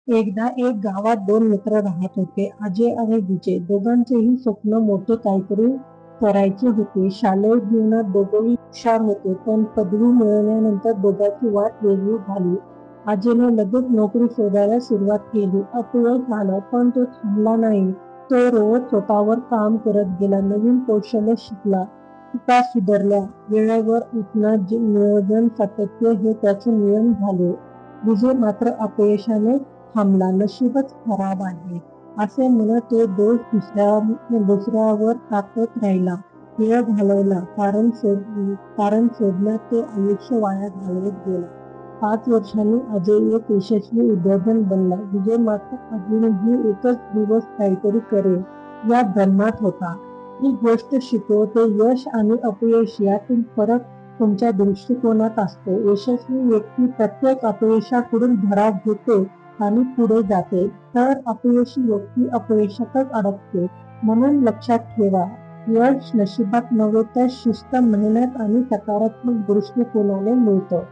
एकदा एक गावात दोन मित्र राहत होते. अजय आणि विजय. दोघांचेही स्वप्न मोठे काहीतरी करायचे होते. शालेय जीवनात दोघेही हुशार होते, पण पदवी मिळवल्यानंतर दोघांची वाट वेगळी झाली. अजयने लगेच नोकरी शोधायला सुरुवात केली. अपयश आलं, पण तो थांबला नाही. तो रोज स्वतःवर काम करत गेला. नवीन कौशल्य शिकला, चुका सुधारल्या, वेळेवर उठणं, नियोजन, सातत्य हे त्याचे नियम झाले. विजय मात्र अपयशाने थांबला. नशीबच खराब आहे असे म्हणत तो दोष दुसऱ्यावर टाकत राहिला. वेळ घालवला, कारण शोधण्यात तो आयुष्य वाया घालवत गेला. 5 वर्षांनी अजय एक यशस्वी उद्योजक बनला. विजय मात्र अजूनही एकच दिवस काहीतरी करेल या धर्मात होता. ही गोष्ट शिकवते, यश आणि अपयश यातील फरक तुमच्या दृष्टिकोनात असतो. यशस्वी व्यक्ती प्रत्येक अपयशाकडून धडा घेते आणि पुढे जाते, तर अपयशी व्यक्ती अपयशातच अडकते. म्हणून लक्षात ठेवा, यश नशिबात नव्हे तर शिस्त, मेहनत आणि सकारात्मक दृष्टिकोनाने मिळतं.